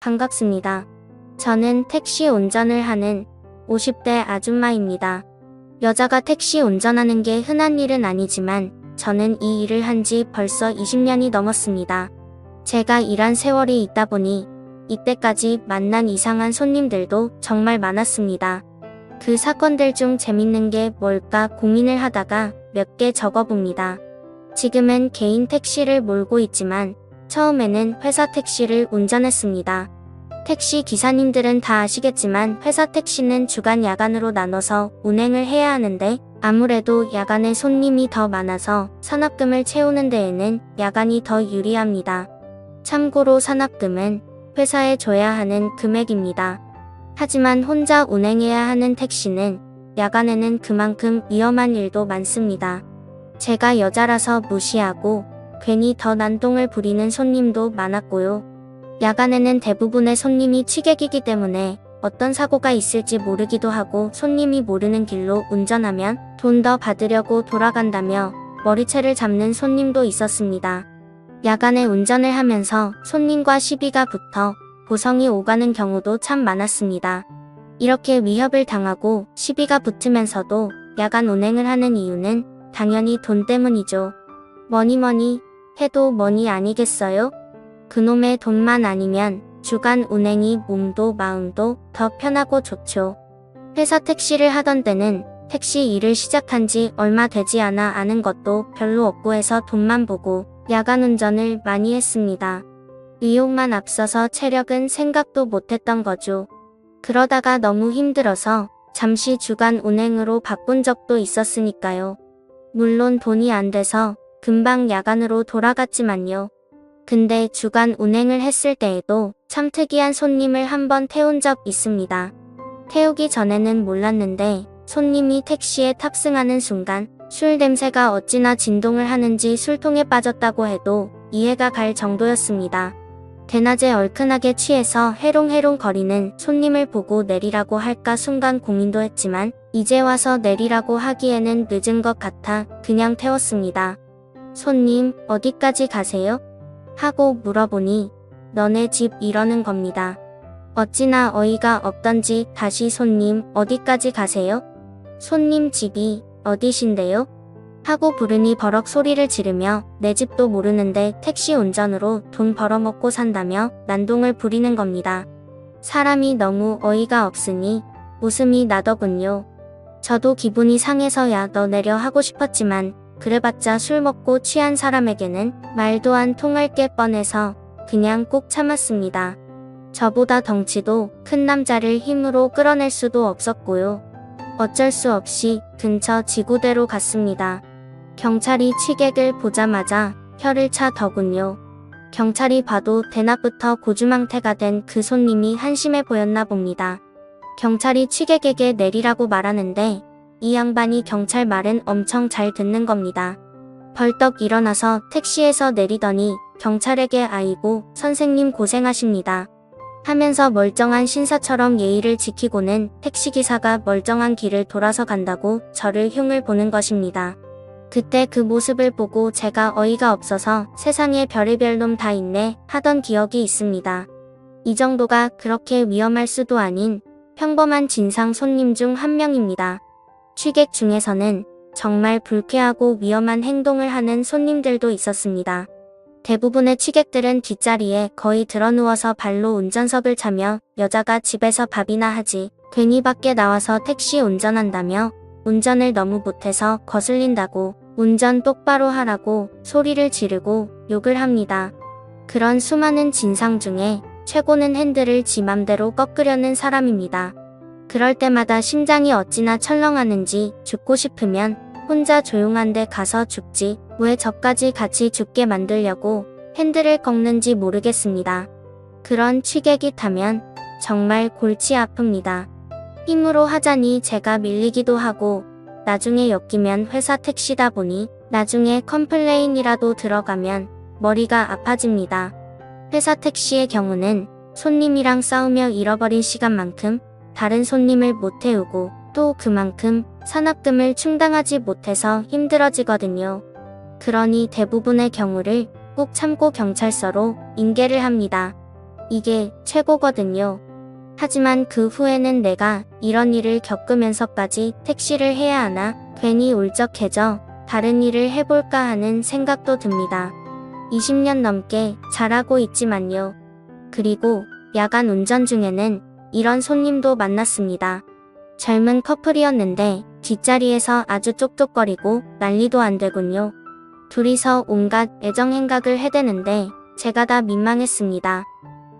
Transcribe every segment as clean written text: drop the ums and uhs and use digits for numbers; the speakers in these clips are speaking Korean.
반갑습니다. 저는 택시 운전을 하는 50대 아줌마입니다. 여자가 택시 운전하는 게 흔한 일은 아니지만 저는 이 일을 한 지 벌써 20년이 넘었습니다. 제가 일한 세월이 있다 보니 이때까지 만난 이상한 손님들도 정말 많았습니다. 그 사건들 중 재밌는 게 뭘까 고민을 하다가 몇 개 적어봅니다. 지금은 개인 택시를 몰고 있지만 처음에는 회사 택시를 운전했습니다. 택시 기사님들은 다 아시겠지만 회사 택시는 주간 야간으로 나눠서 운행을 해야 하는데 아무래도 야간에 손님이 더 많아서 산업금을 채우는 데에는 야간이 더 유리합니다. 참고로 산업금은 회사에 줘야 하는 금액입니다. 하지만 혼자 운행해야 하는 택시는 야간에는 그만큼 위험한 일도 많습니다. 제가 여자라서 무시하고 괜히 더 난동을 부리는 손님도 많았고요. 야간에는 대부분의 손님이 취객이기 때문에 어떤 사고가 있을지 모르기도 하고 손님이 모르는 길로 운전하면 돈 더 받으려고 돌아간다며 머리채를 잡는 손님도 있었습니다. 야간에 운전을 하면서 손님과 시비가 붙어 고성이 오가는 경우도 참 많았습니다. 이렇게 위협을 당하고 시비가 붙으면서도 야간 운행을 하는 이유는 당연히 돈 때문이죠. 뭐니 해도 뭐니 아니겠어요? 그놈의 돈만 아니면 주간 운행이 몸도 마음도 더 편하고 좋죠. 회사 택시를 하던 때는 택시 일을 시작한 지 얼마 되지 않아 아는 것도 별로 없고 해서 돈만 보고 야간 운전을 많이 했습니다. 의욕만 앞서서 체력은 생각도 못했던 거죠. 그러다가 너무 힘들어서 잠시 주간 운행으로 바꾼 적도 있었으니까요. 물론 돈이 안 돼서 금방 야간으로 돌아갔지만요. 근데 주간 운행을 했을 때에도 참 특이한 손님을 한번 태운 적 있습니다. 태우기 전에는 몰랐는데 손님이 택시에 탑승하는 순간 술 냄새가 어찌나 진동을 하는지 술통에 빠졌다고 해도 이해가 갈 정도였습니다. 대낮에 얼큰하게 취해서 해롱해롱 거리는 손님을 보고 내리라고 할까 순간 고민도 했지만 이제 와서 내리라고 하기에는 늦은 것 같아 그냥 태웠습니다. 손님, 어디까지 가세요? 하고 물어보니 너네 집 이러는 겁니다. 어찌나 어이가 없던지 다시 손님, 어디까지 가세요? 손님 집이 어디신데요? 하고 부르니 버럭 소리를 지르며 내 집도 모르는데 택시 운전으로 돈 벌어먹고 산다며 난동을 부리는 겁니다. 사람이 너무 어이가 없으니 웃음이 나더군요. 저도 기분이 상해서야 너 내려 하고 싶었지만 그래봤자 술 먹고 취한 사람에게는 말도 안 통할 게 뻔해서 그냥 꼭 참았습니다. 저보다 덩치도 큰 남자를 힘으로 끌어낼 수도 없었고요. 어쩔 수 없이 근처 지구대로 갔습니다. 경찰이 취객을 보자마자 혀를 차더군요. 경찰이 봐도 대낮부터 고주망태가 된 그 손님이 한심해 보였나 봅니다. 경찰이 취객에게 내리라고 말하는데 이 양반이 경찰 말은 엄청 잘 듣는 겁니다. 벌떡 일어나서 택시에서 내리더니 경찰에게 아이고 선생님 고생하십니다 하면서 멀쩡한 신사처럼 예의를 지키고는 택시기사가 멀쩡한 길을 돌아서 간다고 저를 흉을 보는 것입니다. 그때 그 모습을 보고 제가 어이가 없어서 세상에 별의별 놈 다 있네 하던 기억이 있습니다. 이 정도가 그렇게 위험할 수도 아닌 평범한 진상 손님 중 한 명입니다. 취객 중에서는 정말 불쾌하고 위험한 행동을 하는 손님들도 있었습니다. 대부분의 취객들은 뒷자리에 거의 드러누워서 발로 운전석을 차며 여자가 집에서 밥이나 하지 괜히 밖에 나와서 택시 운전한다며 운전을 너무 못해서 거슬린다고 운전 똑바로 하라고 소리를 지르고 욕을 합니다. 그런 수많은 진상 중에 최고는 핸들을 지 맘대로 꺾으려는 사람입니다. 그럴 때마다 심장이 어찌나 철렁하는지 죽고 싶으면 혼자 조용한 데 가서 죽지 왜 저까지 같이 죽게 만들려고 핸들을 꺾는지 모르겠습니다. 그런 취객이 타면 정말 골치 아픕니다. 힘으로 하자니 제가 밀리기도 하고 나중에 엮이면 회사 택시다 보니 나중에 컴플레인이라도 들어가면 머리가 아파집니다. 회사 택시의 경우는 손님이랑 싸우며 잃어버린 시간만큼 다른 손님을 못 태우고 또 그만큼 산업금을 충당하지 못해서 힘들어지거든요. 그러니 대부분의 경우를 꼭 참고 경찰서로 인계를 합니다. 이게 최고거든요. 하지만 그 후에는 내가 이런 일을 겪으면서까지 택시를 해야 하나 괜히 울적해져 다른 일을 해볼까 하는 생각도 듭니다. 20년 넘게 잘하고 있지만요. 그리고 야간 운전 중에는 이런 손님도 만났습니다. 젊은 커플이었는데 뒷자리에서 아주 쪽쪽거리고 난리도 안 되군요. 둘이서 온갖 애정행각을 해대는데 제가 다 민망했습니다.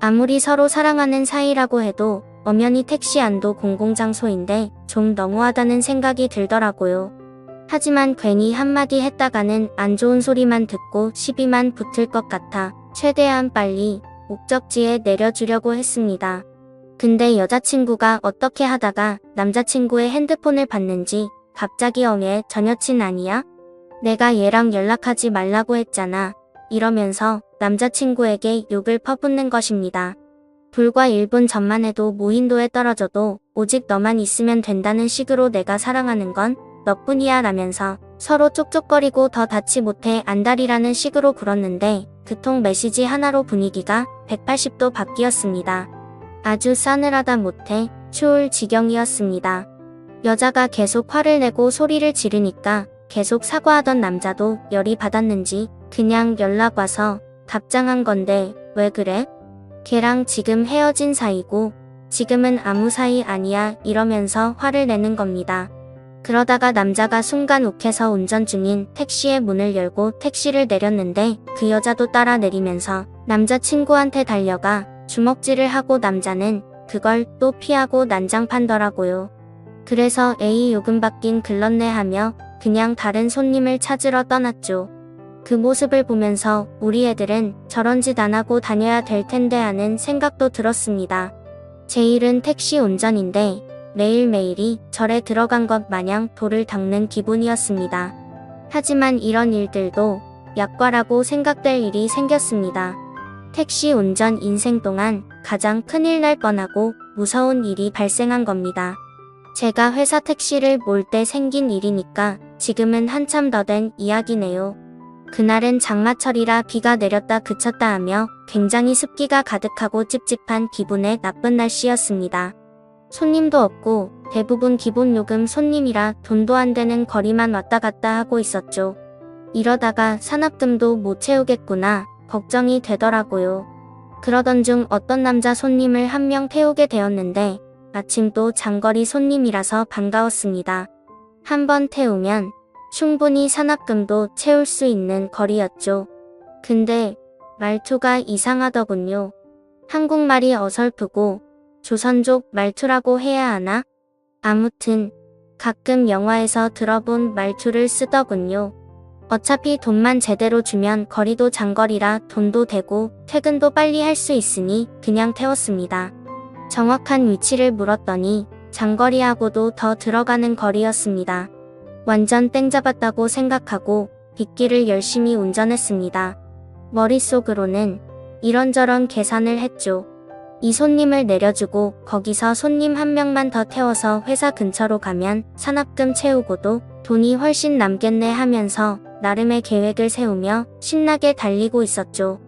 아무리 서로 사랑하는 사이라고 해도 엄연히 택시 안도 공공장소인데 좀 너무하다는 생각이 들더라고요. 하지만 괜히 한마디 했다가는 안 좋은 소리만 듣고 시비만 붙을 것 같아 최대한 빨리 목적지에 내려주려고 했습니다. 근데 여자친구가 어떻게 하다가 남자친구의 핸드폰을 봤는지 갑자기 전 여친 아니야? 내가 얘랑 연락하지 말라고 했잖아. 이러면서 남자친구에게 욕을 퍼붓는 것입니다. 불과 1분 전만 해도 무인도에 떨어져도 오직 너만 있으면 된다는 식으로 내가 사랑하는 건 너뿐이야 라면서 서로 쪽쪽거리고 더 닿지 못해 안달이라는 식으로 굴었는데 그통 메시지 하나로 분위기가 180도 바뀌었습니다. 아주 싸늘하다 못해 추울 지경이었습니다. 여자가 계속 화를 내고 소리를 지르니까 계속 사과하던 남자도 열이 받았는지 그냥 연락 와서 답장한 건데 왜 그래? 걔랑 지금 헤어진 사이고 지금은 아무 사이 아니야 이러면서 화를 내는 겁니다. 그러다가 남자가 순간 욱해서 운전 중인 택시의 문을 열고 택시를 내렸는데 그 여자도 따라 내리면서 남자친구한테 달려가 주먹질을 하고 남자는 그걸 또 피하고 난장판더라고요. 그래서 에이 요금 받긴 글렀네 하며 그냥 다른 손님을 찾으러 떠났죠. 그 모습을 보면서 우리 애들은 저런 짓 안 하고 다녀야 될 텐데 하는 생각도 들었습니다. 제 일은 택시 운전인데 매일매일이 절에 들어간 것 마냥 돌을 닦는 기분이었습니다. 하지만 이런 일들도 약과라고 생각될 일이 생겼습니다. 택시 운전 인생 동안 가장 큰일 날 뻔하고 무서운 일이 발생한 겁니다. 제가 회사 택시를 몰 때 생긴 일이니까 지금은 한참 더 된 이야기네요. 그날은 장마철이라 비가 내렸다 그쳤다 하며 굉장히 습기가 가득하고 찝찝한 기분의 나쁜 날씨였습니다. 손님도 없고 대부분 기본 요금 손님이라 돈도 안 되는 거리만 왔다 갔다 하고 있었죠. 이러다가 산업금도 못 채우겠구나 걱정이 되더라고요. 그러던 중 어떤 남자 손님을 한 명 태우게 되었는데 마침도 장거리 손님이라서 반가웠습니다. 한 번 태우면 충분히 산업금도 채울 수 있는 거리였죠. 근데 말투가 이상하더군요. 한국말이 어설프고 조선족 말투라고 해야 하나? 아무튼 가끔 영화에서 들어본 말투를 쓰더군요. 어차피 돈만 제대로 주면 거리도 장거리라 돈도 되고 퇴근도 빨리 할 수 있으니 그냥 태웠습니다. 정확한 위치를 물었더니 장거리하고도 더 들어가는 거리였습니다. 완전 땡 잡았다고 생각하고 빗길을 열심히 운전했습니다. 머릿속으로는 이런저런 계산을 했죠. 이 손님을 내려주고 거기서 손님 한 명만 더 태워서 회사 근처로 가면 산업금 채우고도 돈이 훨씬 남겠네 하면서 나름의 계획을 세우며 신나게 달리고 있었죠.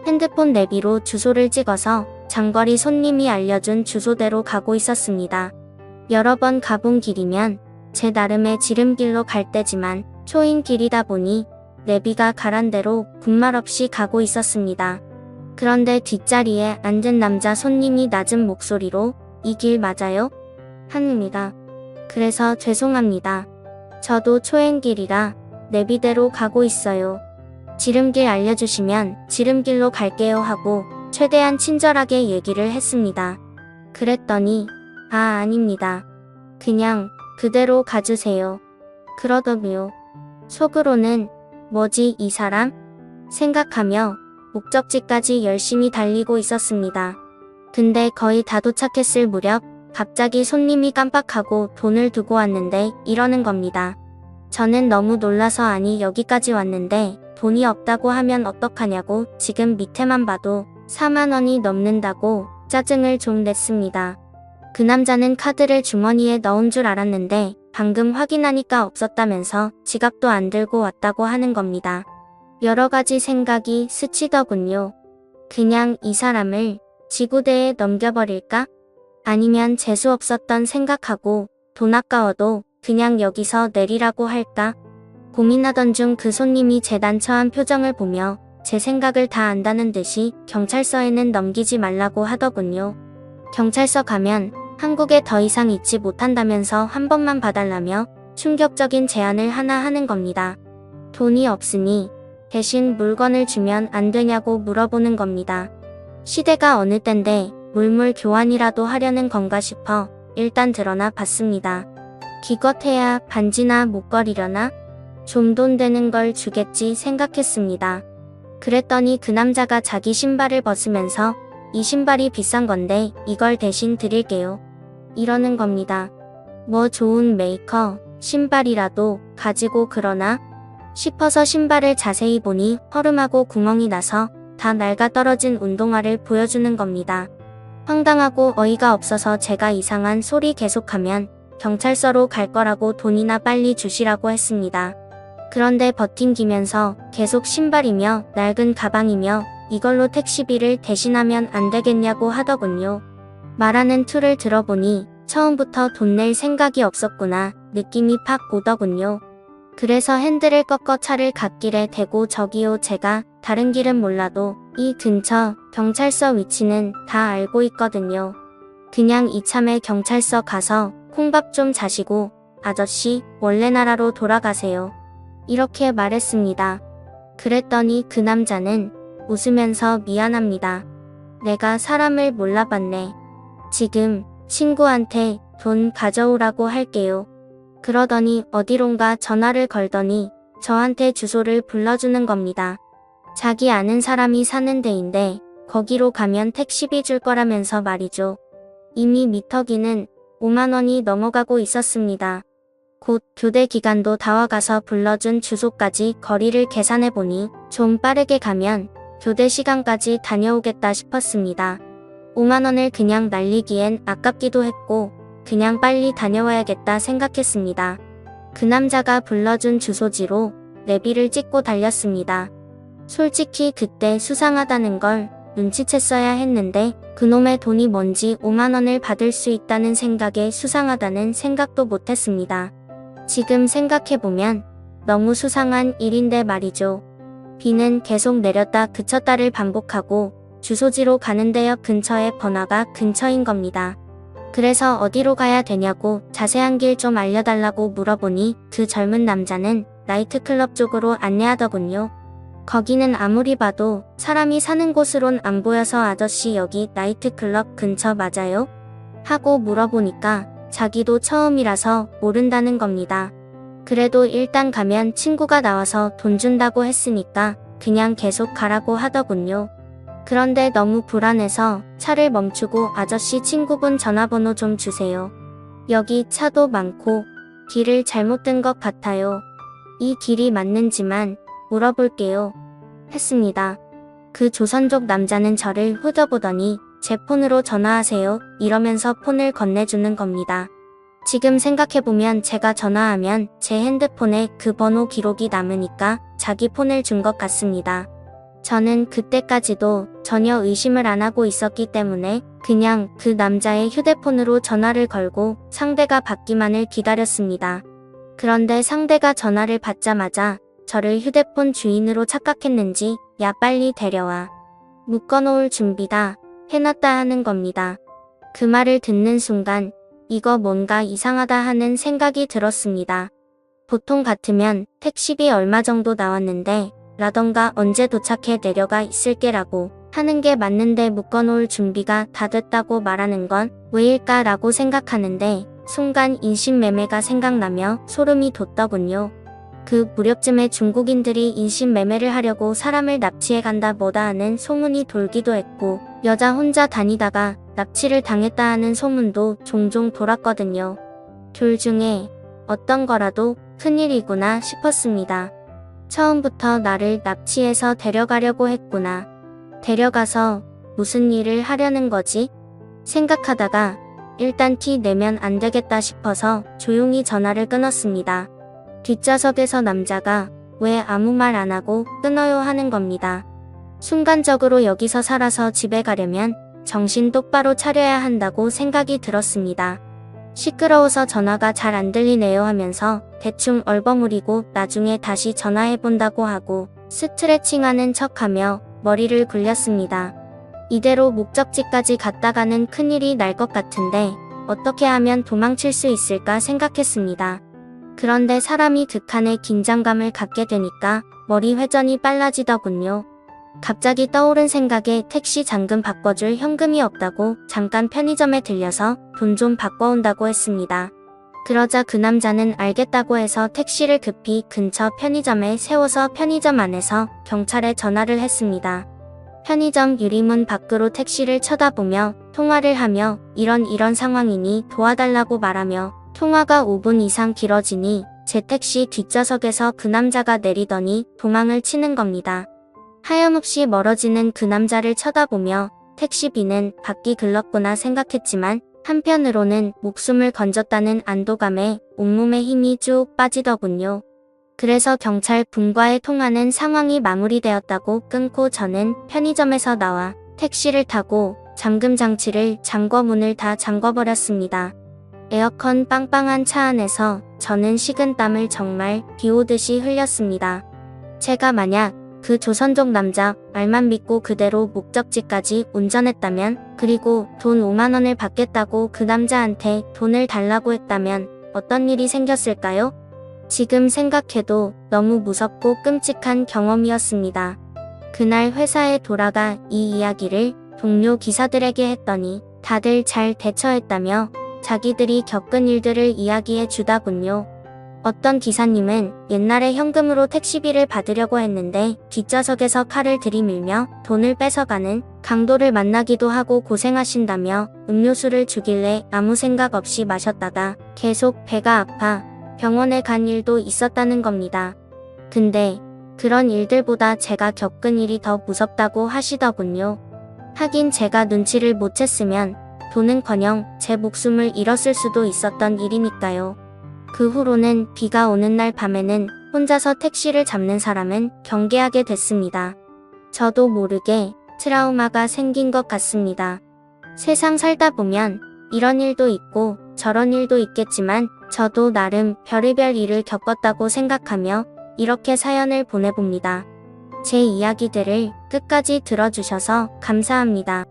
핸드폰 내비로 주소를 찍어서 장거리 손님이 알려준 주소대로 가고 있었습니다. 여러 번 가본 길이면 제 나름의 지름길로 갈 때지만 초인 길이다 보니 내비가 가란 대로 군말 없이 가고 있었습니다. 그런데 뒷자리에 앉은 남자 손님이 낮은 목소리로 이 길 맞아요? 합니다. 그래서 죄송합니다. 저도 초행길이라 내비대로 가고 있어요. 지름길 알려주시면 지름길로 갈게요 하고 최대한 친절하게 얘기를 했습니다. 그랬더니 아닙니다. 그냥 그대로 가주세요. 그러더군요. 속으로는 뭐지 이 사람? 생각하며 목적지까지 열심히 달리고 있었습니다. 근데 거의 다 도착했을 무렵 갑자기 손님이 깜빡하고 돈을 두고 왔는데 이러는 겁니다. 저는 너무 놀라서 아니 여기까지 왔는데 돈이 없다고 하면 어떡하냐고 지금 밑에만 봐도 4만 원이 넘는다고 짜증을 좀 냈습니다. 그 남자는 카드를 주머니에 넣은 줄 알았는데 방금 확인하니까 없었다면서 지갑도 안 들고 왔다고 하는 겁니다. 여러 가지 생각이 스치더군요. 그냥 이 사람을 지구대에 넘겨버릴까? 아니면 재수 없었던 생각하고 돈 아까워도 그냥 여기서 내리라고 할까? 고민하던 중 그 손님이 제 난처한 표정을 보며 제 생각을 다 안다는 듯이 경찰서에는 넘기지 말라고 하더군요. 경찰서 가면 한국에 더 이상 있지 못한다면서 한 번만 봐달라며 충격적인 제안을 하나 하는 겁니다. 돈이 없으니 대신 물건을 주면 안 되냐고 물어보는 겁니다. 시대가 어느 땐데 물물 교환이라도 하려는 건가 싶어 일단 드러나 봤습니다. 기껏해야 반지나 목걸이려나? 좀 돈 되는 걸 주겠지 생각했습니다. 그랬더니 그 남자가 자기 신발을 벗으면서 이 신발이 비싼 건데 이걸 대신 드릴게요. 이러는 겁니다. 뭐 좋은 메이커, 신발이라도 가지고 그러나 싶어서 신발을 자세히 보니 허름하고 구멍이 나서 다 낡아 떨어진 운동화를 보여주는 겁니다. 황당하고 어이가 없어서 제가 이상한 소리 계속하면 경찰서로 갈 거라고 돈이나 빨리 주시라고 했습니다. 그런데 버팅기면서 계속 신발이며 낡은 가방이며 이걸로 택시비를 대신하면 안 되겠냐고 하더군요. 말하는 투를 들어보니 처음부터 돈 낼 생각이 없었구나 느낌이 팍 오더군요. 그래서 핸들을 꺾어 차를 갓길에 대고 저기요 제가 다른 길은 몰라도 이 근처 경찰서 위치는 다 알고 있거든요. 그냥 이참에 경찰서 가서 콩밥 좀 자시고 아저씨 원래 나라로 돌아가세요. 이렇게 말했습니다. 그랬더니 그 남자는 웃으면서 미안합니다. 내가 사람을 몰라봤네. 지금 친구한테 돈 가져오라고 할게요. 그러더니 어디론가 전화를 걸더니 저한테 주소를 불러주는 겁니다. 자기 아는 사람이 사는 데인데 거기로 가면 택시비 줄 거라면서 말이죠. 이미 미터기는 5만 원이 넘어가고 있었습니다. 곧 교대 기간도 다 와가서 불러준 주소까지 거리를 계산해보니 좀 빠르게 가면 교대 시간까지 다녀오겠다 싶었습니다. 5만 원을 그냥 날리기엔 아깝기도 했고 그냥 빨리 다녀와야겠다 생각했습니다. 그 남자가 불러준 주소지로 내비를 찍고 달렸습니다. 솔직히 그때 수상하다는 걸 눈치챘어야 했는데 그놈의 돈이 뭔지 5만 원을 받을 수 있다는 생각에 수상하다는 생각도 못했습니다. 지금 생각해보면 너무 수상한 일인데 말이죠. 비는 계속 내렸다 그쳤다를 반복하고 주소지로 가는 데역 근처에 번화가 근처인 겁니다. 그래서 어디로 가야 되냐고 자세한 길 좀 알려달라고 물어보니 그 젊은 남자는 나이트클럽 쪽으로 안내하더군요. 거기는 아무리 봐도 사람이 사는 곳으론 안 보여서 아저씨 여기 나이트클럽 근처 맞아요? 하고 물어보니까 자기도 처음이라서 모른다는 겁니다. 그래도 일단 가면 친구가 나와서 돈 준다고 했으니까 그냥 계속 가라고 하더군요. 그런데 너무 불안해서 차를 멈추고 아저씨 친구분 전화번호 좀 주세요. 여기 차도 많고 길을 잘못 든 것 같아요. 이 길이 맞는지만 물어볼게요. 했습니다. 그 조선족 남자는 저를 훑어보더니 제 폰으로 전화하세요 이러면서 폰을 건네주는 겁니다. 지금 생각해보면 제가 전화하면 제 핸드폰에 그 번호 기록이 남으니까 자기 폰을 준 것 같습니다. 저는 그때까지도 전혀 의심을 안 하고 있었기 때문에 그냥 그 남자의 휴대폰으로 전화를 걸고 상대가 받기만을 기다렸습니다. 그런데 상대가 전화를 받자마자 저를 휴대폰 주인으로 착각했는지 야 빨리 데려와. 묶어놓을 준비다 해놨다 하는 겁니다. 그 말을 듣는 순간 이거 뭔가 이상하다 하는 생각이 들었습니다. 보통 같으면 택시비 얼마 정도 나왔는데 라던가 언제 도착해 내려가 있을게라고 하는 게 맞는데 묶어놓을 준비가 다 됐다고 말하는 건 왜일까라고 생각하는데 순간 인신매매가 생각나며 소름이 돋더군요. 그 무렵쯤에 중국인들이 인신매매를 하려고 사람을 납치해간다 뭐다 하는 소문이 돌기도 했고 여자 혼자 다니다가 납치를 당했다 하는 소문도 종종 돌았거든요. 둘 중에 어떤 거라도 큰일이구나 싶었습니다. 처음부터 나를 납치해서 데려가려고 했구나. 데려가서 무슨 일을 하려는 거지? 생각하다가 일단 티 내면 안 되겠다 싶어서 조용히 전화를 끊었습니다. 뒷좌석에서 남자가 왜 아무 말 안 하고 끊어요 하는 겁니다. 순간적으로 여기서 살아서 집에 가려면 정신 똑바로 차려야 한다고 생각이 들었습니다. 시끄러워서 전화가 잘 안 들리네요 하면서 대충 얼버무리고 나중에 다시 전화해본다고 하고 스트레칭하는 척하며 머리를 굴렸습니다. 이대로 목적지까지 갔다가는 큰일이 날 것 같은데 어떻게 하면 도망칠 수 있을까 생각했습니다. 그런데 사람이 극한의 긴장감을 갖게 되니까 머리 회전이 빨라지더군요. 갑자기 떠오른 생각에 택시 잔금 바꿔줄 현금이 없다고 잠깐 편의점에 들려서 돈 좀 바꿔온다고 했습니다. 그러자 그 남자는 알겠다고 해서 택시를 급히 근처 편의점에 세워서 편의점 안에서 경찰에 전화를 했습니다. 편의점 유리문 밖으로 택시를 쳐다보며 통화를 하며 이런 상황이니 도와달라고 말하며 통화가 5분 이상 길어지니 제 택시 뒷좌석에서 그 남자가 내리더니 도망을 치는 겁니다. 하염없이 멀어지는 그 남자를 쳐다보며 택시비는 받기 글렀구나 생각했지만 한편으로는 목숨을 건졌다는 안도감에 온몸에 힘이 쭉 빠지더군요. 그래서 경찰 분과의 통화는 상황이 마무리되었다고 끊고 저는 편의점에서 나와 택시를 타고 잠금 장치를 잠궈 문을 다 잠궈버렸습니다. 에어컨 빵빵한 차 안에서 저는 식은땀을 정말 비오듯이 흘렸습니다. 제가 만약 그 조선족 남자 말만 믿고 그대로 목적지까지 운전했다면, 그리고 돈 5만 원을 받겠다고 그 남자한테 돈을 달라고 했다면 어떤 일이 생겼을까요? 지금 생각해도 너무 무섭고 끔찍한 경험이었습니다. 그날 회사에 돌아가 이 이야기를 동료 기사들에게 했더니 다들 잘 대처했다며 자기들이 겪은 일들을 이야기해 주다군요. 어떤 기사님은 옛날에 현금으로 택시비를 받으려고 했는데 뒷좌석에서 칼을 들이밀며 돈을 뺏어가는 강도를 만나기도 하고 고생하신다며 음료수를 주길래 아무 생각 없이 마셨다가 계속 배가 아파 병원에 간 일도 있었다는 겁니다. 근데 그런 일들보다 제가 겪은 일이 더 무섭다고 하시더군요. 하긴 제가 눈치를 못 챘으면 돈은커녕 제 목숨을 잃었을 수도 있었던 일이니까요. 그 후로는 비가 오는 날 밤에는 혼자서 택시를 잡는 사람은 경계하게 됐습니다. 저도 모르게 트라우마가 생긴 것 같습니다. 세상 살다 보면 이런 일도 있고 저런 일도 있겠지만 저도 나름 별의별 일을 겪었다고 생각하며 이렇게 사연을 보내봅니다. 제 이야기들을 끝까지 들어주셔서 감사합니다.